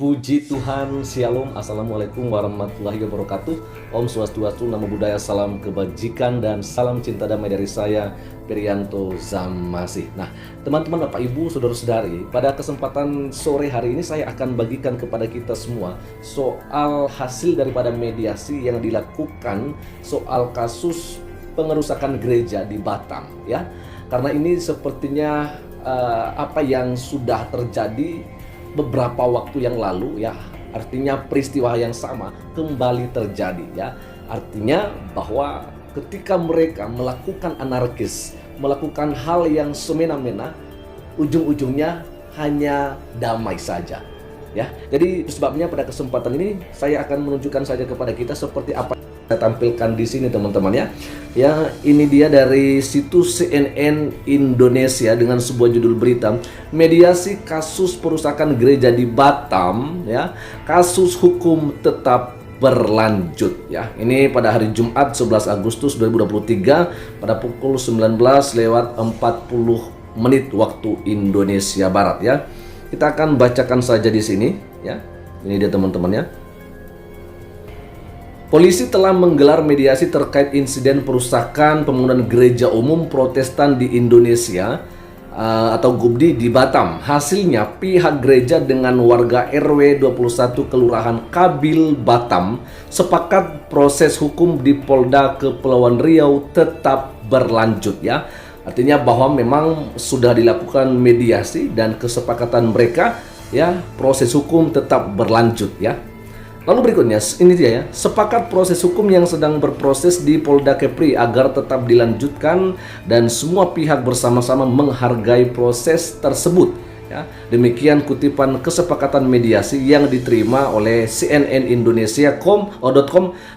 Puji Tuhan, Shalom, Assalamualaikum warahmatullahi wabarakatuh. Om Swastiastu, Namo Buddhaya, salam kebajikan dan salam cinta damai dari saya, Perianto Zammasih. Nah, teman-teman, Bapak Ibu, Saudara-saudari, pada kesempatan sore hari ini saya akan bagikan kepada kita semua soal hasil daripada mediasi yang dilakukan soal kasus pengerusakan gereja di Batam, ya. Karena ini sepertinya apa yang sudah terjadi beberapa waktu yang lalu, ya, artinya peristiwa yang sama kembali terjadi, ya. Artinya bahwa ketika mereka melakukan anarkis, melakukan hal yang semena-mena, ujung-ujungnya hanya damai saja, ya. Jadi sebabnya pada kesempatan ini saya akan menunjukkan saja kepada kita seperti apa saya tampilkan di sini, teman-teman, ya. Ya, ini dia dari situs CNN Indonesia dengan sebuah judul berita, mediasi kasus perusakan gereja di Batam, ya. Kasus hukum tetap berlanjut, ya. Ini pada hari Jumat 11 Agustus 2023 pada pukul 19:40 waktu Indonesia Barat, ya. Kita akan bacakan saja di sini, ya. Ini dia, teman-teman, ya. Polisi telah menggelar mediasi terkait insiden perusakan pembangunan gereja umum Protestan di Indonesia atau GUPDI di Batam. Hasilnya pihak gereja dengan warga RW 21 Kelurahan Kabil Batam sepakat proses hukum di Polda Kepulauan Riau tetap berlanjut, ya. Artinya bahwa memang sudah dilakukan mediasi dan kesepakatan mereka, ya, proses hukum tetap berlanjut, ya. Lalu berikutnya, ini dia, ya, sepakat proses hukum yang sedang berproses di Polda Kepri agar tetap dilanjutkan dan semua pihak bersama-sama menghargai proses tersebut, ya. Demikian kutipan kesepakatan mediasi yang diterima oleh CNN Indonesia.com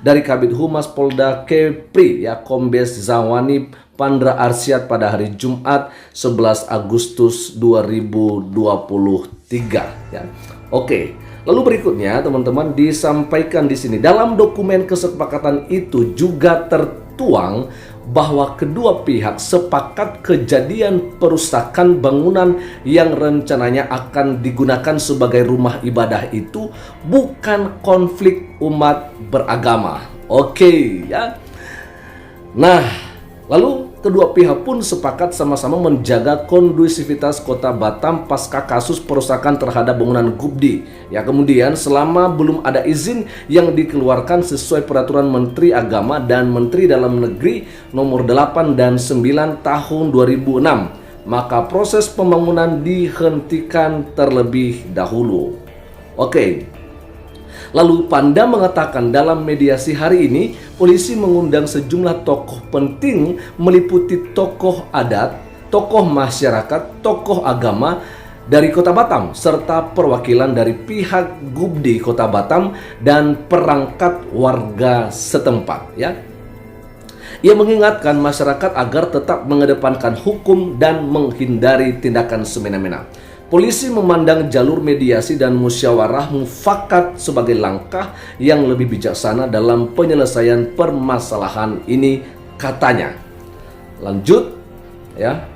dari Kabid Humas Polda Kepri, ya, Kombes Zawani Pandra Arsyad pada hari Jumat 11 Agustus 2023, ya. Oke. Lalu berikutnya, teman-teman, disampaikan di sini dalam dokumen kesepakatan itu juga tertuang bahwa kedua pihak sepakat kejadian perusakan bangunan yang rencananya akan digunakan sebagai rumah ibadah itu bukan konflik umat beragama. Oke, ya. Nah, lalu kedua pihak pun sepakat sama-sama menjaga kondusivitas kota Batam pasca kasus perusakan terhadap bangunan GUPDI. Ya, kemudian selama belum ada izin yang dikeluarkan sesuai peraturan Menteri Agama dan Menteri Dalam Negeri nomor 8 dan 9 tahun 2006, maka proses pembangunan dihentikan terlebih dahulu. Oke. Lalu Panda mengatakan dalam mediasi hari ini, polisi mengundang sejumlah tokoh penting meliputi tokoh adat, tokoh masyarakat, tokoh agama dari Kota Batam, serta perwakilan dari pihak GUPDI Kota Batam dan perangkat warga setempat, ya. Ia mengingatkan masyarakat agar tetap mengedepankan hukum dan menghindari tindakan semena-mena. Polisi memandang jalur mediasi dan musyawarah mufakat sebagai langkah yang lebih bijaksana dalam penyelesaian permasalahan ini, katanya. Lanjut, ya.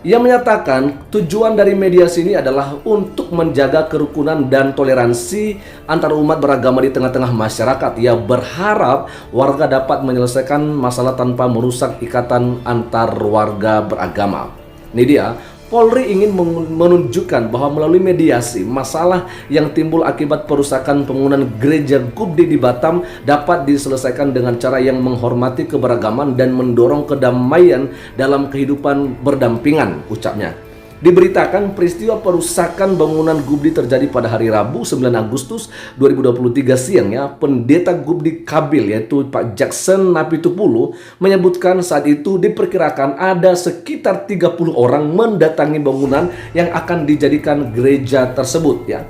Ia menyatakan tujuan dari mediasi ini adalah untuk menjaga kerukunan dan toleransi antar umat beragama di tengah-tengah masyarakat. Ia berharap warga dapat menyelesaikan masalah tanpa merusak ikatan antar warga beragama. Ini dia. Polri ingin menunjukkan bahwa melalui mediasi, masalah yang timbul akibat perusakan pembangunan gereja GUPDI di Batam dapat diselesaikan dengan cara yang menghormati keberagaman dan mendorong kedamaian dalam kehidupan berdampingan, ucapnya. Diberitakan peristiwa perusakan bangunan GUPDI terjadi pada hari Rabu 9 Agustus 2023 siang, ya. Pendeta GUPDI Kabil, yaitu Pak Jackson Napitupulu, menyebutkan saat itu diperkirakan ada sekitar 30 orang mendatangi bangunan yang akan dijadikan gereja tersebut, ya.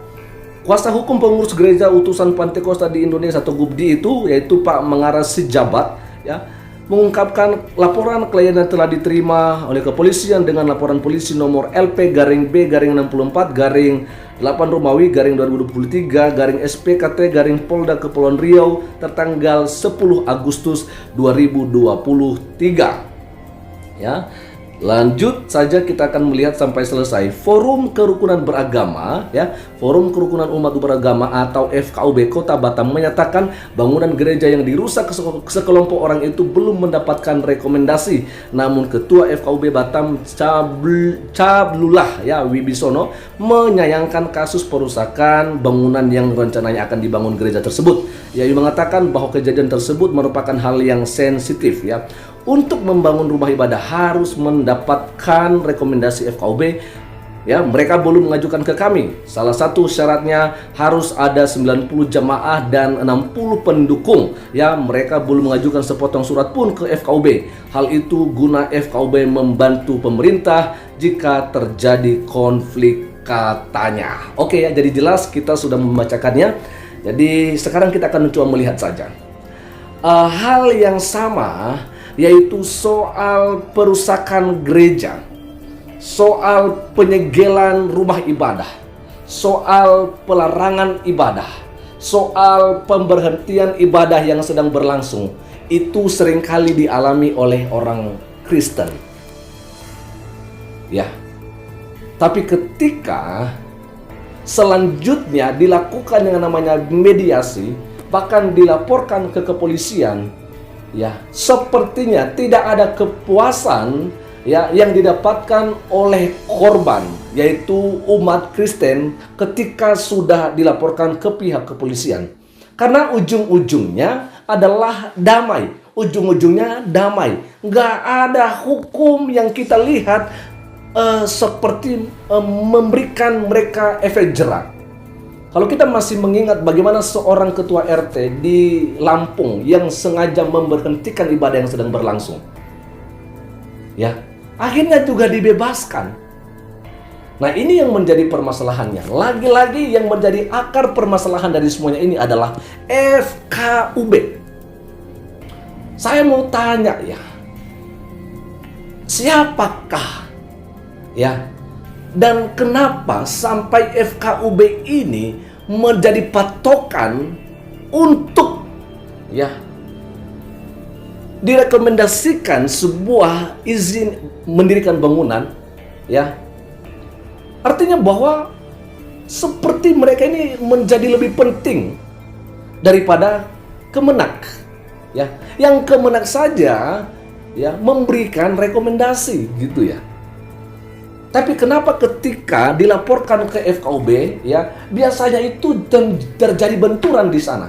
Kuasa hukum pengurus gereja utusan Pantekosta di Indonesia atau GUPDI itu, yaitu Pak Mengarasi Jabat, ya, mengungkapkan laporan klien yang telah diterima oleh kepolisian dengan laporan polisi nomor LP-B-64-8 Romawi 2023 SPKT Polda Kepulauan Riau tertanggal 10 Agustus 2023, ya. Lanjut saja kita akan melihat sampai selesai. Forum Kerukunan Beragama, ya, Forum Kerukunan Umat Beragama atau FKUB Kota Batam menyatakan bangunan gereja yang dirusak sekelompok orang itu belum mendapatkan rekomendasi. Namun Ketua FKUB Batam Cablullah ya Wibisono menyayangkan kasus perusakan bangunan yang rencananya akan dibangun gereja tersebut. Ia mengatakan bahwa kejadian tersebut merupakan hal yang sensitif, ya. Untuk membangun rumah ibadah harus mendapatkan rekomendasi FKUB. Ya, mereka belum mengajukan ke kami. Salah satu syaratnya harus ada 90 jamaah dan 60 pendukung. Ya, mereka belum mengajukan sepotong surat pun ke FKUB. Hal itu guna FKUB membantu pemerintah jika terjadi konflik, katanya. Oke ya, jadi jelas kita sudah membacakannya. Jadi sekarang kita akan mencoba melihat saja hal yang sama, yaitu soal perusakan gereja, soal penyegelan rumah ibadah, soal pelarangan ibadah, soal pemberhentian ibadah yang sedang berlangsung. Itu seringkali dialami oleh orang Kristen. Ya. Tapi ketika selanjutnya dilakukan dengan namanya mediasi, bahkan dilaporkan ke kepolisian, ya, sepertinya tidak ada kepuasan, ya, yang didapatkan oleh korban, yaitu umat Kristen, ketika sudah dilaporkan ke pihak kepolisian. Karena ujung-ujungnya adalah damai, ujung-ujungnya damai. Nggak ada hukum yang kita lihat seperti memberikan mereka efek jerak. Kalau kita masih mengingat bagaimana seorang ketua RT di Lampung yang sengaja memberhentikan ibadah yang sedang berlangsung, ya, akhirnya juga dibebaskan. Nah, ini yang menjadi permasalahannya. Lagi-lagi yang menjadi akar permasalahan dari semuanya ini adalah FKUB. Saya mau tanya, ya, siapakah, ya, dan kenapa sampai FKUB ini menjadi patokan untuk, ya, direkomendasikan sebuah izin mendirikan bangunan, ya. Artinya bahwa seperti mereka ini menjadi lebih penting daripada Kemenak, ya. Yang Kemenak saja, ya, memberikan rekomendasi gitu, ya. Tapi kenapa ketika dilaporkan ke FKUB, ya, biasanya itu terjadi benturan di sana.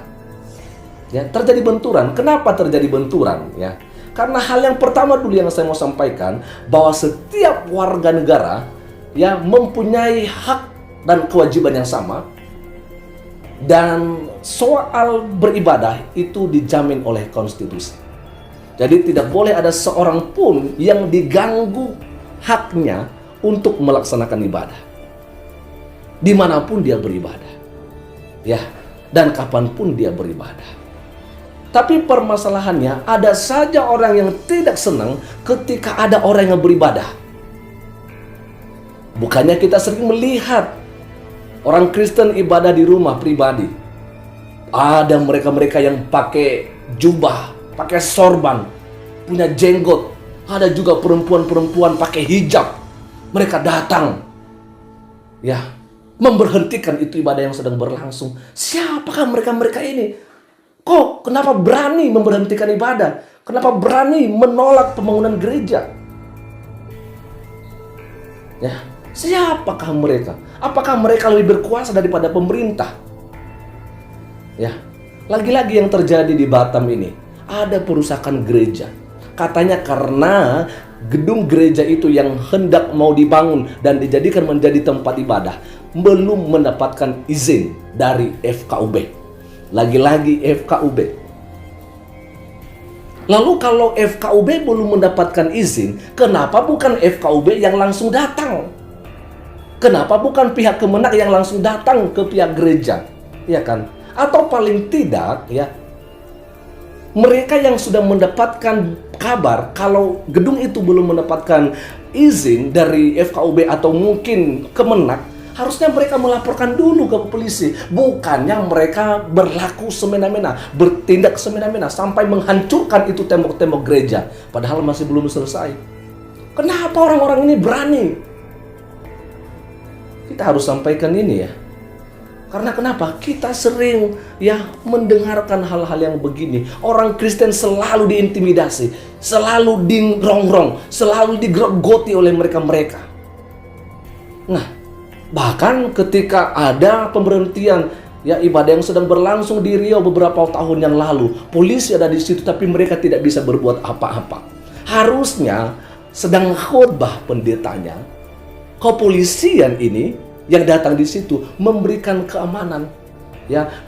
Ya, terjadi benturan. Kenapa terjadi benturan, ya? Karena hal yang pertama dulu yang saya mau sampaikan, bahwa setiap warga negara, ya, mempunyai hak dan kewajiban yang sama, dan soal beribadah itu dijamin oleh konstitusi. Jadi tidak boleh ada seorang pun yang diganggu haknya untuk melaksanakan ibadah dimanapun dia beribadah, ya, dan kapanpun dia beribadah. Tapi permasalahannya, ada saja orang yang tidak senang ketika ada orang yang beribadah. Bukannya kita sering melihat orang Kristen ibadah di rumah pribadi. Ada mereka-mereka yang pakai jubah, pakai sorban, punya jenggot. Ada juga perempuan-perempuan pakai hijab. Mereka datang, ya, memberhentikan itu ibadah yang sedang berlangsung. Siapakah mereka-mereka ini? Kok kenapa berani memberhentikan ibadah? Kenapa berani menolak pembangunan gereja? Ya, siapakah mereka? Apakah mereka lebih berkuasa daripada pemerintah? Ya, lagi-lagi yang terjadi di Batam ini, ada perusakan gereja. Katanya karena gedung gereja itu yang hendak mau dibangun dan dijadikan menjadi tempat ibadah belum mendapatkan izin dari FKUB. Lagi-lagi FKUB. Lalu kalau FKUB belum mendapatkan izin, kenapa bukan FKUB yang langsung datang? Kenapa bukan pihak Kemenak yang langsung datang ke pihak gereja? Ya kan? Atau paling tidak, ya, mereka yang sudah mendapatkan kabar kalau gedung itu belum mendapatkan izin dari FKUB atau mungkin Kemenak, harusnya mereka melaporkan dulu ke polisi. Bukannya mereka berlaku semena-mena, bertindak semena-mena sampai menghancurkan itu tembok-tembok gereja, padahal masih belum selesai. Kenapa orang-orang ini berani? Kita harus sampaikan ini ya. Karena kenapa? Kita sering mendengarkan hal-hal yang begini. Orang Kristen selalu diintimidasi, selalu dirongrong, selalu digerogoti oleh mereka-mereka. Nah, bahkan ketika ada pemberhentian ibadah yang sedang berlangsung di Riau beberapa tahun yang lalu, polisi ada di situ tapi mereka tidak bisa berbuat apa-apa. Harusnya sedang khotbah pendetanya, kepolisian ini yang datang di situ memberikan keamanan.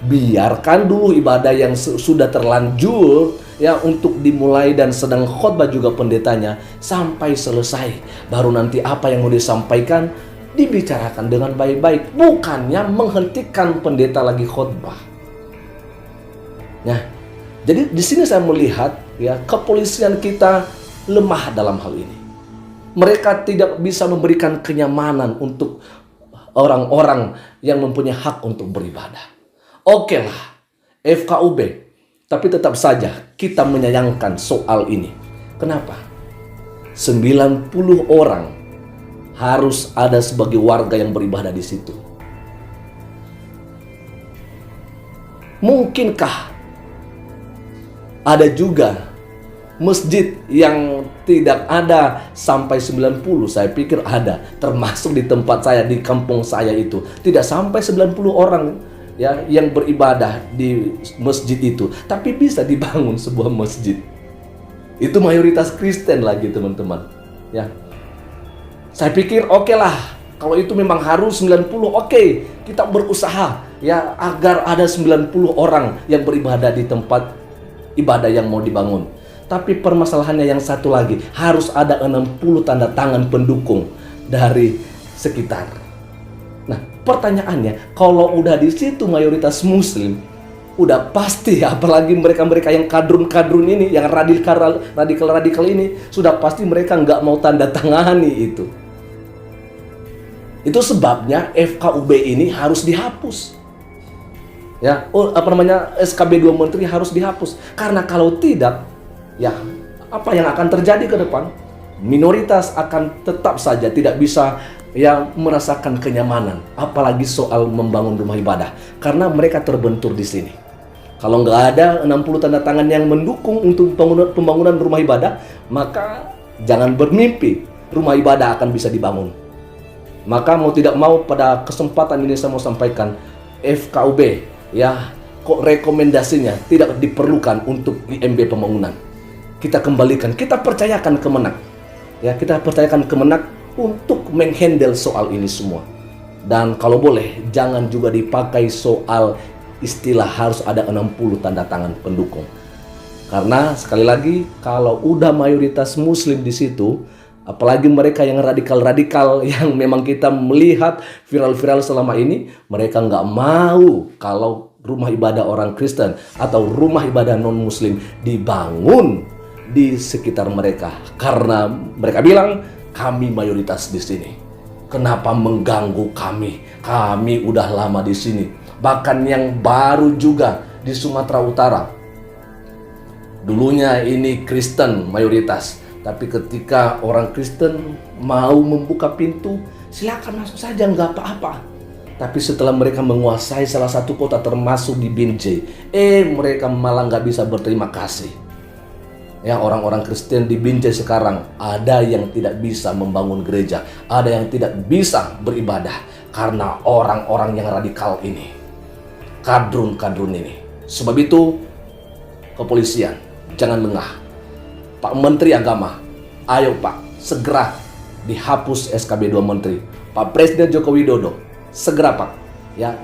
Biarkan dulu ibadah yang sudah terlanjur untuk dimulai dan sedang khotbah juga pendetanya sampai selesai. Baru nanti apa yang mau disampaikan dibicarakan dengan baik-baik, bukannya menghentikan pendeta lagi khotbah. Nah, jadi di sini saya melihat kepolisian kita lemah dalam hal ini. Mereka tidak bisa memberikan kenyamanan untuk orang-orang yang mempunyai hak untuk beribadah. Oke lah, FKUB, tapi tetap saja kita menyayangkan soal ini. Kenapa? 90 orang harus ada sebagai warga yang beribadah di situ. Mungkinkah ada juga masjid yang tidak ada sampai 90? Saya pikir ada, termasuk di tempat saya, di kampung saya itu tidak sampai 90 orang yang beribadah di masjid itu, tapi bisa dibangun sebuah masjid. Itu mayoritas Kristen lagi, teman-teman. Saya pikir oke lah, kalau itu memang harus 90, oke, kita berusaha agar ada 90 orang yang beribadah di tempat ibadah yang mau dibangun. Tapi permasalahannya yang satu lagi, harus ada 60 tanda tangan pendukung dari sekitar. Nah, pertanyaannya, kalau udah di situ mayoritas Muslim, udah pasti, apalagi mereka-mereka yang kadrun-kadrun ini, yang radikal ini, sudah pasti mereka nggak mau tanda tangani itu. Itu sebabnya FKUB ini harus dihapus. SKB 2 Menteri harus dihapus. Karena kalau tidak, apa yang akan terjadi ke depan? Minoritas akan tetap saja tidak bisa merasakan kenyamanan, apalagi soal membangun rumah ibadah, karena mereka terbentur di sini. Kalau nggak ada 60 tanda tangan yang mendukung untuk pembangunan rumah ibadah, maka jangan bermimpi rumah ibadah akan bisa dibangun. Maka mau tidak mau, pada kesempatan ini saya mau sampaikan, FKUB kok rekomendasinya tidak diperlukan untuk IMB pembangunan. Kita kembalikan, kita percayakan Kemenak. Kita percayakan Kemenak untuk menghandle soal ini semua. Dan kalau boleh, jangan juga dipakai soal istilah harus ada 60 tanda tangan pendukung. Karena sekali lagi, kalau udah mayoritas Muslim di situ, apalagi mereka yang radikal-radikal yang memang kita melihat viral-viral selama ini, mereka nggak mau kalau rumah ibadah orang Kristen atau rumah ibadah non-Muslim dibangun di sekitar mereka, karena mereka bilang kami mayoritas di sini. Kenapa mengganggu kami? Kami udah lama di sini. Bahkan yang baru juga di Sumatera Utara, dulunya ini Kristen mayoritas, tapi ketika orang Kristen mau membuka pintu, silakan masuk saja, nggak apa-apa. Tapi setelah mereka menguasai salah satu kota termasuk di Binjai, mereka malah nggak bisa berterima kasih. Orang-orang Kristen di Binjai sekarang ada yang tidak bisa membangun gereja, ada yang tidak bisa beribadah karena orang-orang yang radikal ini, kadrun-kadrun ini. Sebab itu, kepolisian jangan lengah. Pak Menteri Agama, ayo Pak, segera dihapus SKB 2 Menteri. Pak Presiden Joko Widodo, segera Pak,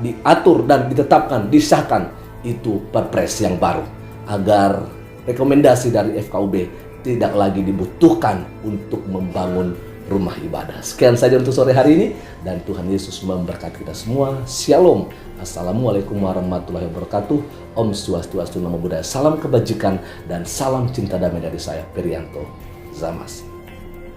diatur dan ditetapkan, disahkan itu Perpres yang baru, agar rekomendasi dari FKUB tidak lagi dibutuhkan untuk membangun rumah ibadah. Sekian saja untuk sore hari ini, dan Tuhan Yesus memberkati kita semua. Shalom. Assalamualaikum warahmatullahi wabarakatuh. Om Swastiastu, Namo Buddhaya. Salam kebajikan dan salam cinta damai dari saya, Perianto Zamas.